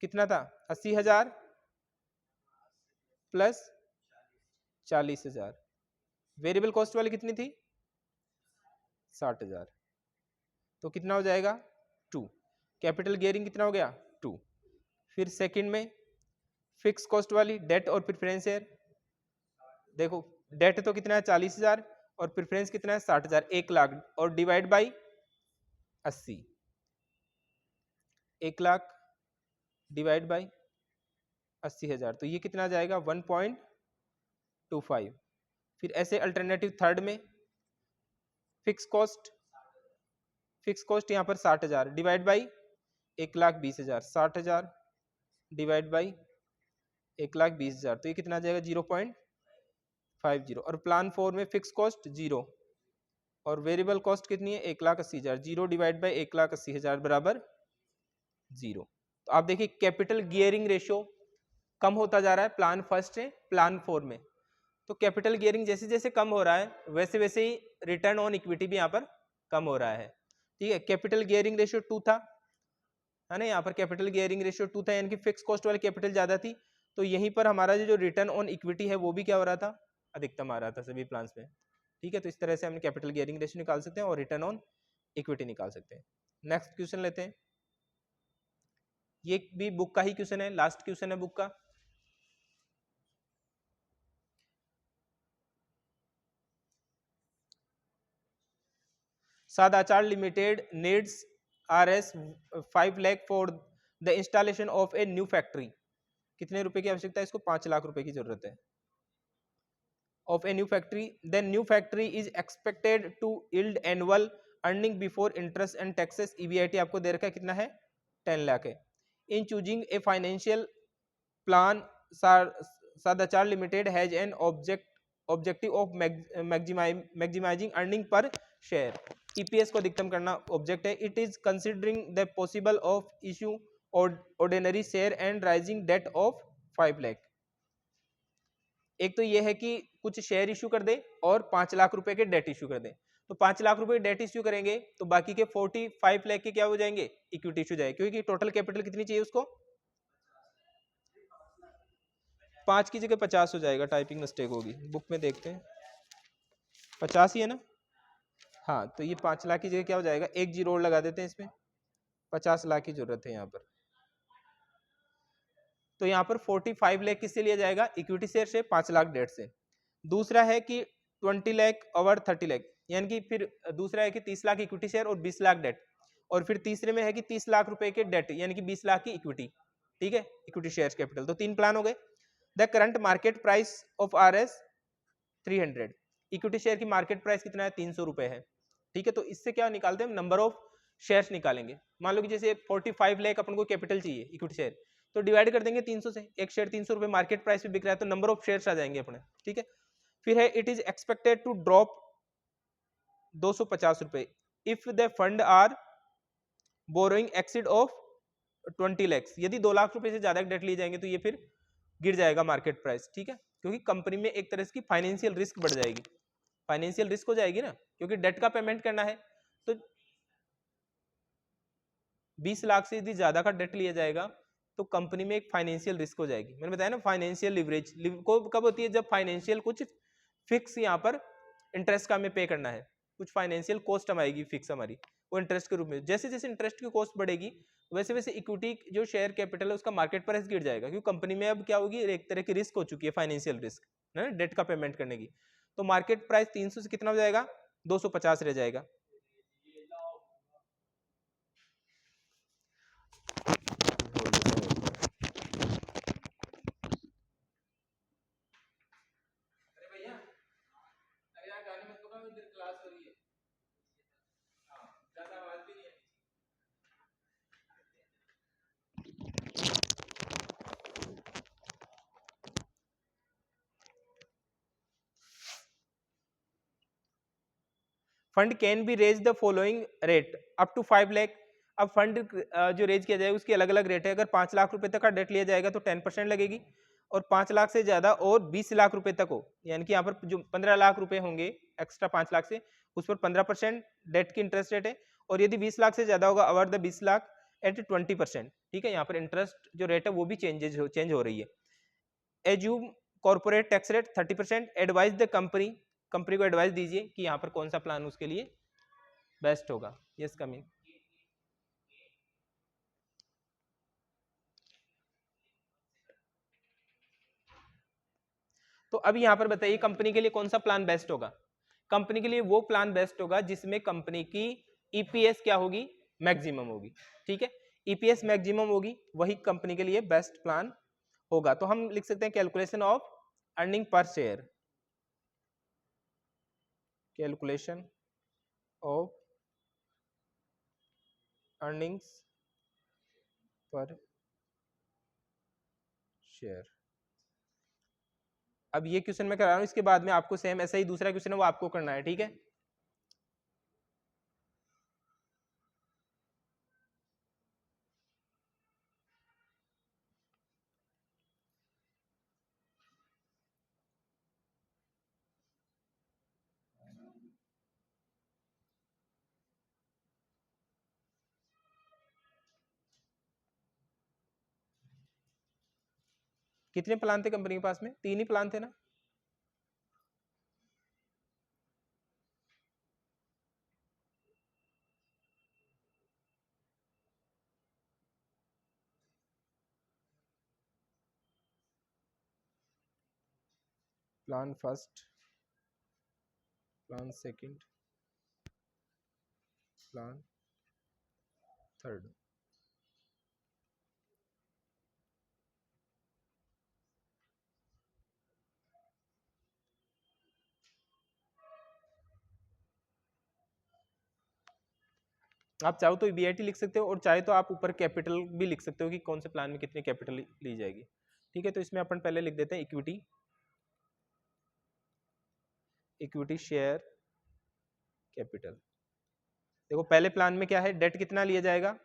कितना था 80,000 प्लस 40,000। वेरिएबल कॉस्ट वाली कितनी थी 60,000। तो कितना हो जाएगा 2। कैपिटल गियरिंग कितना हो गया 2। फिर सेकंड में फिक्स कॉस्ट वाली डेट और प्रेफरेंस शेयर, देखो डेट तो कितना है 40,000 और प्रेफरेंस कितना है 60,000, 1,00,000 और डिवाइड बाई 80, 1,00,000 डिवाइड बाई 80,000, तो ये कितना आ जाएगा 1.25। फिर ऐसे अल्टरनेटिव थर्ड में फिक्स कॉस्ट यहाँ पर 60,000 डिवाइड बाई 1,20,000, 60,000 डिवाइड बाई 1,20,000, तो ये कितना आ जाएगा 0.50। और प्लान फोर में फिक्स कॉस्ट 0 और वेरिएबल कॉस्ट कितनी है 1,80,000, 0 डिवाइड बाई 1,80,000 बराबर 0। तो आप देखिए कैपिटल गियरिंग रेशियो कम होता जा रहा है प्लान फर्स्ट से प्लान 4 में। तो कैपिटल गियरिंग जैसे जैसे कम हो रहा है वैसे वैसे ही रिटर्न ऑन इक्विटी भी यहाँ पर कम हो रहा है। ठीक है, कैपिटल गियरिंग रेशियो 2 था, है ना, यहाँ पर कैपिटल गियरिंग रेशियो 2 था, यानी कि फिक्स कॉस्ट वाली कैपिटल ज्यादा थी, तो यहीं पर हमारा जो रिटर्न ऑन इक्विटी है वो भी क्या हो रहा था, अधिकतम आ रहा था सभी प्लान्स में। ठीक है, तो इस तरह से हम कैपिटल गियरिंग रेशियो निकाल सकते हैं और रिटर्न ऑन इक्विटी निकाल सकते हैं। नेक्स्ट क्वेश्चन लेते हैं, ये भी बुक का ही क्वेश्चन है, लास्ट क्वेश्चन है बुक का। Sadachar limited needs RS 5 lakh for the installation of a new factory. कितने रुपए की आवश्यकता है इसको, 5 लाख रुपए की जरूरत है। Of a new factory, then new factory is expected to yield annual earning before interest and taxes, EBIT आपको दे रखा है कितना है, 10 लाख है। In choosing a financial plan Sadachar limited has an objective of maximizing earning per share. EPS को अधिकतम करना ऑब्जेक्ट है। It is considering the possible of issue ordinary share and raising debt of 5 lakh. एक तो ये है कि कुछ शेयर इशू कर दे और 5 लाख रुपए के डेट इशू कर दे। तो 5 लाख रुपए डेट इशू करेंगे तो बाकी के 45 लाख के क्या हो जाएंगे, इक्विटी इशू जाएगा, क्योंकि टोटल कैपिटल कितनी चाहिए उसको, 5 की जगह 50 हो जाएगा, टाइपिंग मिस्टेक होगी, बुक में देखते हैं 50 ही है ना। हाँ, तो ये 5 लाख की जगह क्या हो जाएगा, एक जीरो और लगा देते हैं इसमें, 50 लाख की जरूरत है यहाँ पर। तो यहाँ पर 45 लाख किससे लिया जाएगा, इक्विटी शेयर से, 5 लाख डेट से। दूसरा है कि 20 लाख और 30 लाख, यानी कि फिर दूसरा है कि 30 लाख इक्विटी शेयर और 20 लाख डेट, और फिर तीसरे में है कि 30 लाख रुपए के डेट यानी कि 20 लाख की इक्विटी। ठीक है, इक्विटी शेयर कैपिटल, तो 3 प्लान हो गए। The current market price of RS 300, equity share की मार्केट प्राइस कितना है, 300 रुपए है। ठीक है, तो इससे क्या निकालते हैं, नंबर ऑफ शेयर्स निकालेंगे। मान लो कि जैसे 45 लाख अपन को कैपिटल चाहिए इक्विटी शेयर, तो डिवाइड कर देंगे 300 से, एक शेयर 300 रुपए मार्केट प्राइस पे बिक रहा है, तो नंबर ऑफ शेयर्स आ जाएंगे अपने। ठीक है, फिर है it is expected to drop 250 रुपए if the fund are borrowing exceed of 20 lakhs, यदि 2 लाख रुपए से ज्यादा डेट लिए जाएंगे तो ये फिर गिर जाएगा मार्केट प्राइस। ठीक है, क्योंकि कंपनी में एक तरह की फाइनेंशियल रिस्क बढ़ जाएगी, फाइनेंशियल रिस्क हो जाएगी ना, क्योंकि डेट का पेमेंट करना है। तो 20 लाख से यदि ज्यादा का डेट लिया जाएगा तो कंपनी में एक फाइनेंशियल रिस्क हो जाएगी। मैंने बताया ना, फाइनेंशियल लिवरेज को कब होती है, जब फाइनेंशियल कुछ फिक्स यहाँ पर इंटरेस्ट का हमें पे करना है, कुछ फाइनेंशियल कॉस्ट हम आएगी फिक्स हमारी, वो इंटरेस्ट के रूप में। जैसे जैसे इंटरेस्ट की कॉस्ट बढ़ेगी वैसे वैसे इक्विटी जो शेयर कैपिटल है उसका मार्केट प्राइस गिर जाएगा, क्योंकि कंपनी में अब क्या होगी, एक तरह की रिस्क हो चुकी है, फाइनेंशियल रिस्क है ना, डेट का पेमेंट करने की। तो मार्केट प्राइस 300 से कितना हो जाएगा, 250 रह जाएगा। Fund can be raise the following rate up to 5 lakh. अब फंड जो रेज किया जाए उसकी अलग अलग रेट है। अगर 5 लाख रुपए तक का डेट लिया जाएगा तो 10% लगेगी, और 5 लाख से ज्यादा और 20 लाख रुपए तक हो, यानी कि यहाँ पर जो 15 लाख रुपए होंगे एक्स्ट्रा 5 लाख से, उस पर 15% डेट की इंटरेस्ट रेट है। और यदि 20 लाख से ज्यादा होगा अवर द 20 लाख एट 20%। ठीक है, यहाँ पर इंटरेस्ट जो रेट है वो भी चेंज हो रही है। Assume corporate tax rate 30%। Advise the company को एडवाइस दीजिए कि यहाँ पर कौन सा प्लान उसके लिए बेस्ट होगा। Yes coming. तो अब यहाँ पर बताइए कंपनी के लिए कौन सा प्लान बेस्ट होगा। कंपनी के लिए वो प्लान बेस्ट होगा जिसमें कंपनी की EPS क्या होगी, मैक्सिमम होगी। ठीक है, EPS मैक्सिमम होगी, वही कंपनी के लिए बेस्ट प्लान होगा। तो हम लिख सकते हैं calculation of earning per share, calculation of earnings पर शेयर। अब ये क्वेश्चन मैं करा रहा हूं, इसके बाद में आपको सेम ऐसा ही दूसरा क्वेश्चन है वो आपको करना है। ठीक है, कितने प्लान थे कंपनी के पास में? 3 ही प्लान थे ना? Plan first, plan second, plan third. आप चाहो तो ईबीआईटी लिख सकते हो और चाहे तो आप ऊपर कैपिटल भी लिख सकते हो कि कौन से प्लान में कितनी कैपिटल ली जाएगी। ठीक है, तो इसमें अपन पहले लिख देते हैं इक्विटी, इक्विटी शेयर कैपिटल। देखो पहले प्लान में क्या है, डेट कितना लिया जाएगा,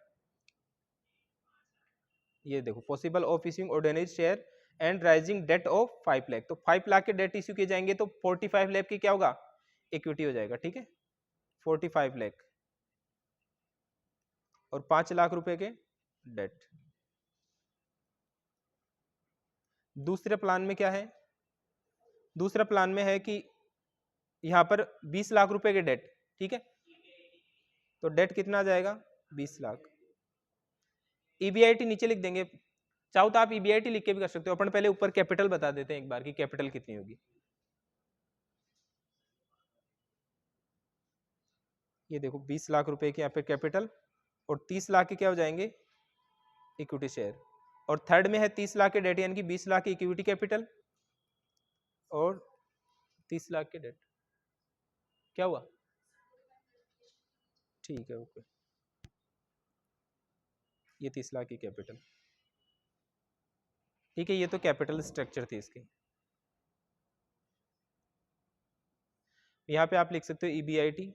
ये देखो possible of issuing ordinary share and raising debt of 5 lakh. तो 5 लाख के डेट इश्यू किए जाएंगे तो 45 लाख की क्या होगा, इक्विटी हो जाएगा। ठीक है, 45 लाख और 5 लाख रुपए के डेट। दूसरे प्लान में क्या है, दूसरा प्लान में है कि यहां पर 20 लाख रुपए के डेट। ठीक है, तो डेट कितना आ जाएगा, 20 लाख। ईबीआईटी नीचे लिख देंगे, चाहो तो आप ईबीआईटी लिख के भी कर सकते हो। अपन पहले ऊपर कैपिटल बता देते हैं एक बार कि कैपिटल कितनी होगी। ये देखो 20 लाख रुपए की यहाँ पे कैपिटल और 30 लाख के क्या हो जाएंगे, इक्विटी शेयर। और थर्ड में है 30 लाख के डेट, यानी कि 20 लाख की इक्विटी कैपिटल और 30 लाख के डेट। क्या हुआ, ठीक है ओके, ये 30 लाख की कैपिटल। ठीक है, ये तो कैपिटल स्ट्रक्चर थी इसकी। यहाँ पे आप लिख सकते हो ईबीआईटी।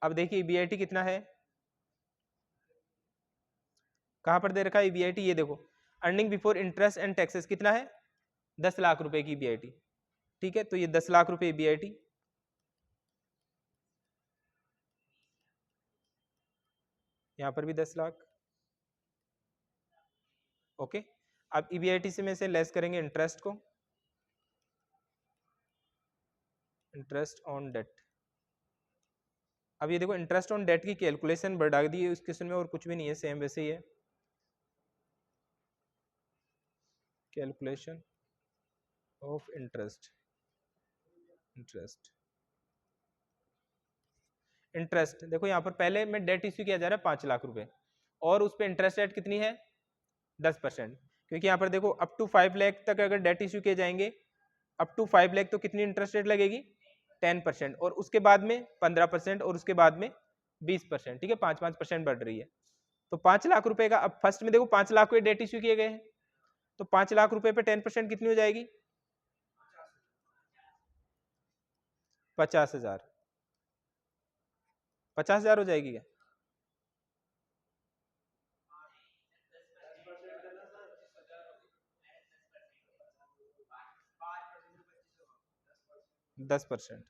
अब देखिए ईबीआईटी कितना है, कहां पर दे रखा है ईबीआईटी, ये देखो earning before interest and taxes कितना है, 10 लाख रुपए की ईबीआईटी। ठीक है, तो ये 10 लाख रुपए ईबीआईटी। यहां पर भी 10 लाख। ओके, अब ईबीआईटी से में से लेस करेंगे इंटरेस्ट को, इंटरेस्ट ऑन डेट। अब ये देखो इंटरेस्ट ऑन डेट की कैलकुलेशन बढ़ा दी है इस क्वेश्चन में, और कुछ भी नहीं है, सेम वैसे ही है। Calculation of interest, interest, interest देखो यहाँ पर पहले में डेट इश्यू किया जा रहा है 5 लाख रुपए और उस पर इंटरेस्ट रेट कितनी है, 10%। क्योंकि यहाँ पर देखो अप टू 5 लाख तक अगर डेट इश्यू किए जाएंगे, अप टू 5 लाख तो कितनी इंटरेस्ट रेट लगेगी, 10%, और उसके बाद में 15% और उसके बाद में 20%। ठीक है, 5-5% बढ़ रही है। तो 5 लाख रुपए का, अब फर्स्ट में देखो 5 लाख के डेट इश्यू किए गए हैं, तो 5 लाख रुपए पे 10% कितनी हो जाएगी, 50,000। 50,000 हो जाएगी क्या, 10%,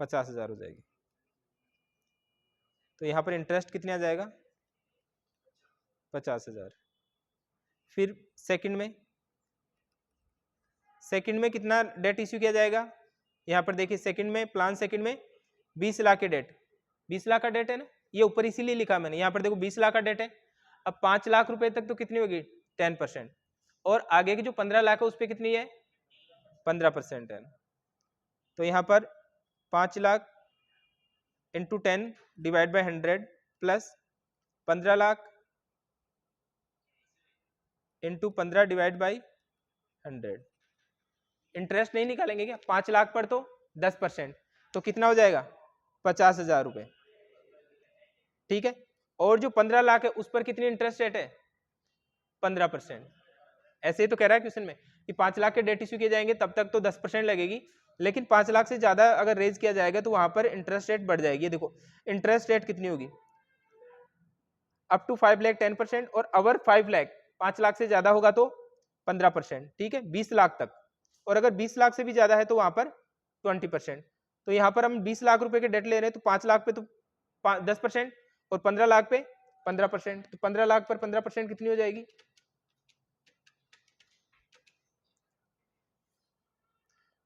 50,000 हो जाएगी। तो यहाँ पर इंटरेस्ट कितने आ जाएगा, 50,000। फिर सेकंड में, सेकंड में कितना डेट इश्यू किया जाएगा, यहाँ पर देखिए सेकंड में, प्लान सेकंड में 20 लाख के डेट, 20 लाख का डेट है ना, ये ऊपर इसीलिए लिखा मैंने। यहाँ पर देखो 20 लाख का डेट है, अब 5 लाख रुपए तक तो कितनी होगी, 10%, और आगे की जो 15 लाख है उस पर कितनी है, 15% है। तो यहाँ पर 5 lakh into 10 divide by 100 plus 15 lakh into 15 divide by 100। Interest नहीं निकालेंगे क्या, 5 लाख पर तो 10%, तो कितना हो जाएगा, 50,000 रुपए। ठीक है, और जो 15 लाख है उस पर कितनी इंटरेस्ट रेट है, 15%। ऐसे ही तो कह रहा है क्वेश्चन में कि 5 लाख के डेट इश्यू किए जाएंगे तब तक तो 10% लगेगी, लेकिन 5 लाख से ज्यादा अगर रेज किया जाएगा तो वहां पर इंटरेस्ट रेट बढ़ जाएगी। देखो इंटरेस्ट रेट कितनी होगी, अप टू 5 लाख 10%, और अवर 5 लाख 5 लाख से ज्यादा होगा तो 15%। ठीक है, 20 लाख तक, और अगर 20 लाख से भी ज्यादा है तो वहां पर 20%। तो यहाँ पर हम 20 लाख रुपए के डेट ले रहे हैं, तो 5 लाख पे तो 10% और 15 लाख पे 15%, तो 15 लाख पर 15% कितनी हो जाएगी,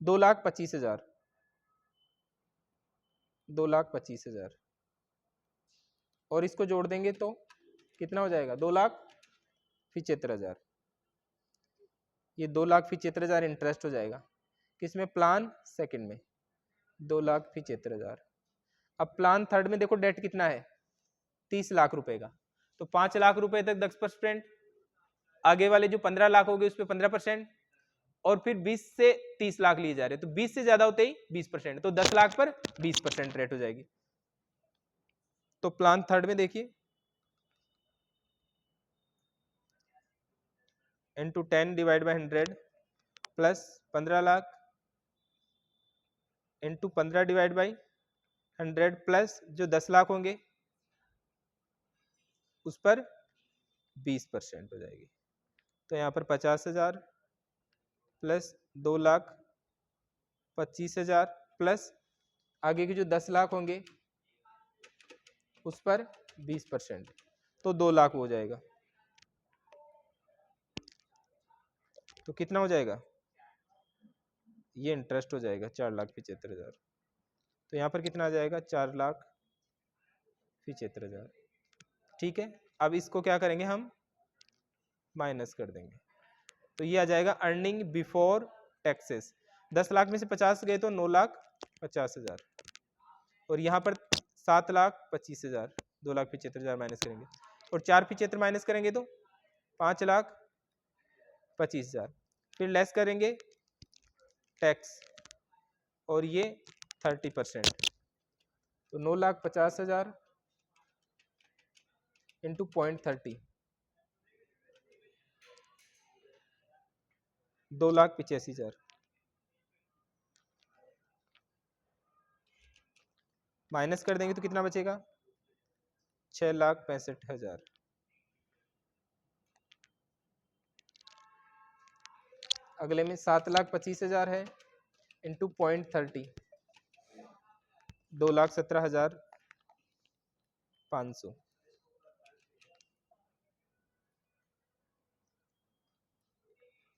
2,25,000, 2,25,000 और इसको जोड़ देंगे तो कितना हो जाएगा 2,75,000। ये 2,75,000 इंटरेस्ट हो जाएगा किसमें, प्लान सेकंड में 2,75,000। अब प्लान थर्ड में देखो डेट कितना है 30 लाख रुपए का, तो 5 लाख रुपए तक 10%, आगे वाले जो 15 लाख हो गए उस पर 15%, और फिर 20 से 30 लाख लिए जा रहे हैं, तो 20 से ज्यादा होते ही 20%, तो 10 लाख पर 20% रेट हो जाएगी। तो प्लान थर्ड में देखिए into 10 divide by 100 plus 15 lakh into 15 divide by 100 plus जो 10 लाख होंगे उस पर 20% हो जाएगी। तो यहाँ पर 50,000 प्लस 2,25,000 प्लस आगे के जो 10 लाख होंगे उस पर 20%, तो 2 लाख हो जाएगा। तो कितना हो जाएगा, ये इंटरेस्ट हो जाएगा 4,75,000। तो यहाँ पर कितना आ जाएगा 4,75,000। ठीक है, अब इसको क्या करेंगे हम माइनस कर देंगे, तो ये आ जाएगा अर्निंग बिफोर टैक्सेस। 10 लाख में से 50 गए तो 9,50,000 और यहाँ पर 7,25,000, 2,75,000 माइनस करेंगे और 4,75,000 माइनस करेंगे तो 5,25,000, फिर लेस करेंगे टैक्स और ये 30%, तो 9,50,000 इंटू 0.30 2,85,000 माइनस कर देंगे तो कितना बचेगा 6,65,000। अगले में 7,25,000 है इंटू 0.30 2,17,500।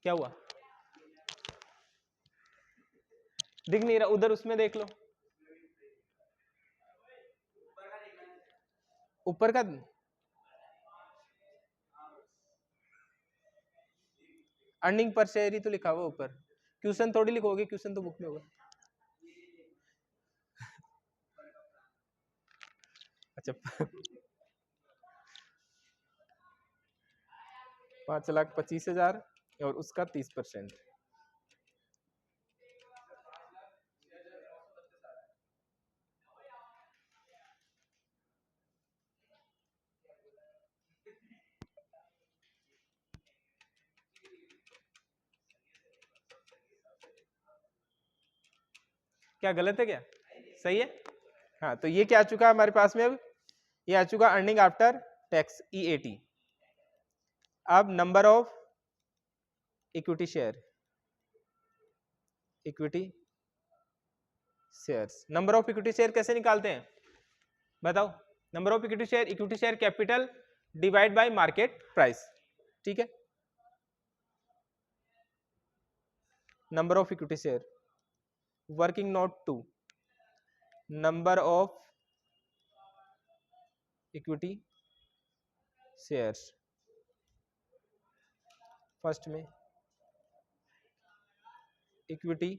क्या हुआ, दिख नहीं रहा, उधर उसमें देख लो, ऊपर का अर्निंग पर शेयर ही तो लिखा हुआ ऊपर, क्वेश्चन थोड़ी लिखोगे, क्वेश्चन तो बुक में होगा। अच्छा 5,25,000 और उसका 30%। क्या गलत है क्या, सही है। हाँ, तो ये क्या आ चुका है हमारे पास में, अब ये आ चुका अर्निंग आफ्टर टैक्स EAT। अब number of equity share, equity shares, number of equity share कैसे निकालते हैं बताओ। Number of equity share capital divide by market price. ठीक है, number of equity share working note 2 number of equity shares, first में equity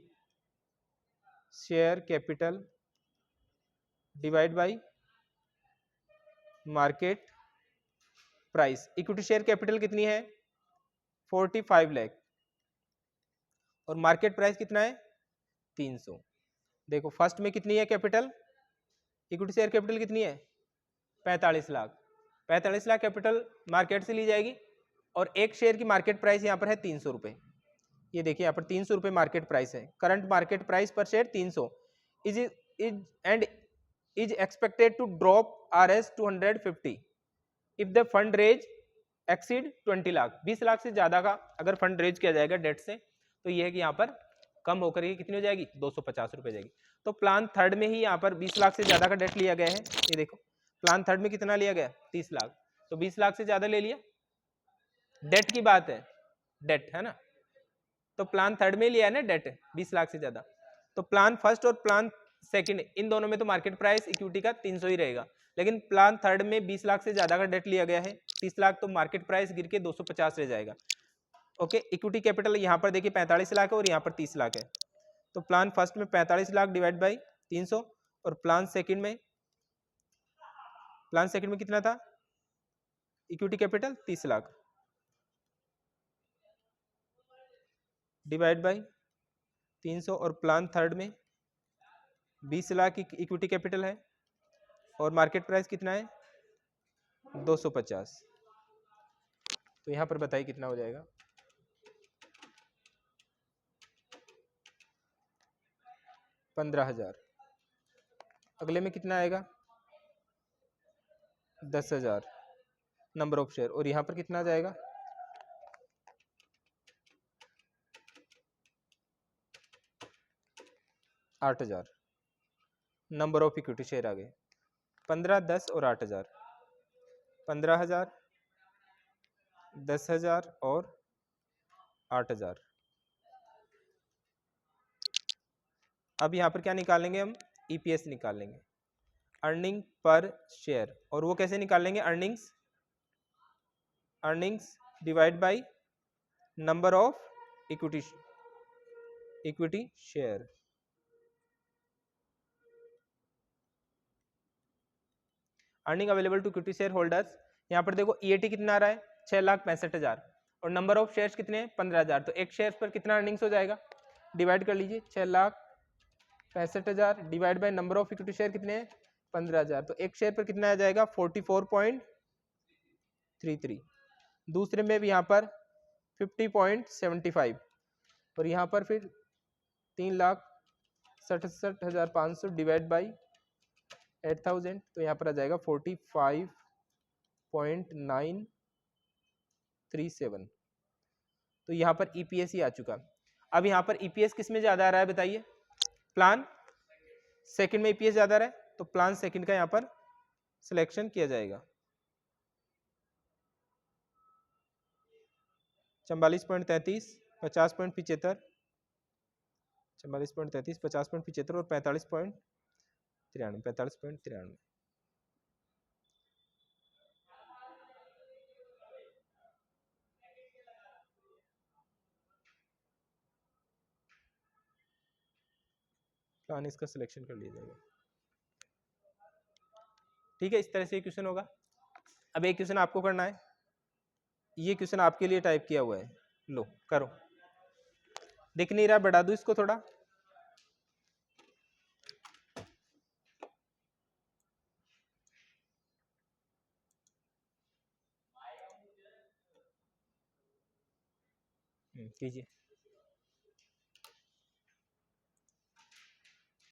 share capital divide by market price. Equity share capital कितनी है 45 लाख और मार्केट प्राइस कितना है 300। देखो first में कितनी है कैपिटल, इक्विटी शेयर कैपिटल कितनी है 45 लाख, 45 लाख कैपिटल मार्केट से ली जाएगी और एक शेयर की मार्केट प्राइस यहाँ पर है 300 रुपए। ये देखिए यहाँ पर 300 रुपए मार्केट प्राइस है, करंट मार्केट प्राइस पर share 300 is expected to drop RS 250 if the fund raise exceed 20 lakh. 20 lakh से ज्यादा का अगर फंड रेज किया जाएगा डेट से तो ये है कि यहाँ पर कम होकर के कितनी हो जाएगी 250 रुपए जाएगी। तो प्लान थर्ड में ही यहाँ पर 20 लाख से ज्यादा का डेट लिया गया है। ये देखो प्लान थर्ड में कितना लिया गया 30 लाख, तो 20 लाख से ज्यादा ले लिया, डेट की बात है, डेट है ना, तो प्लान थर्ड में लिया है ना डेट 20 लाख से ज्यादा, तो प्लान फर्स्ट और प्लान सेकंड इन दोनों में तो मार्केट प्राइस इक्विटी का 300 ही रहेगा, लेकिन प्लान थर्ड में 20 लाख से ज्यादा का डेट लिया गया है 30 लाख, तो मार्केट प्राइस गिर के 250 रह जाएगा। ओके, इक्विटी कैपिटल यहाँ पर देखिए 45 लाख है और यहाँ पर 30 लाख है, तो प्लान फर्स्ट में 45 लाख डिवाइड बाई 300, और प्लान सेकंड में कितना था equity capital 30 lakh divide by 300, और प्लान थर्ड में 20 लाख इक्विटी कैपिटल है और मार्केट प्राइस कितना है 250, तो यहाँ पर बताइए कितना हो जाएगा। 15,000। अगले में कितना आएगा 10,000 नंबर ऑफ शेयर, और यहाँ पर कितना आ जाएगा 8,000 नंबर ऑफ इक्विटी शेयर आ गए। 15, 10 और 8,000, 15,000, 10,000 और 8,000। अब यहाँ पर क्या निकालेंगे हम, ईपीएस निकालेंगे, अर्निंग पर शेयर, और वो कैसे निकालेंगे, earnings divide by number of equity share. Earning available to equity share holders, यहाँ पर देखो ईएटी कितना आ रहा है 6,65,000 और नंबर ऑफ शेयर्स कितने हैं 15,000, तो एक शेयर पर कितना अर्निंग्स हो जाएगा, डिवाइड कर लीजिए 6,65,000 divide by number of equity share कितने हैं 15,000, तो एक शेयर पर कितना आ जाएगा 44.33, दूसरे में भी यहाँ पर 50.75 और यहाँ पर फिर 3,67,500 डिवाइड बाई 8,000, तो यहाँ पर आ जाएगा 45.937, तो यहाँ पर ईपीएस ही आ चुका। अब यहाँ पर ईपीएस किस में ज्यादा आ रहा है बताइए, प्लान सेकंड में ईपीएस ज्यादा आ रहा है, तो प्लान सेकंड का यहाँ पर सिलेक्शन किया जाएगा। 44.33, 50.75, 44.33, 50.75 और 45.93। प्लान इसका सिलेक्शन कर लिया जाएगा। ठीक है, इस तरह से क्वेश्चन होगा। अब एक क्वेश्चन आपको करना है, ये क्वेश्चन आपके लिए टाइप किया हुआ है, लो करो, दिख नहीं रहा, बढ़ा दूं इसको थोड़ा, कीजिए।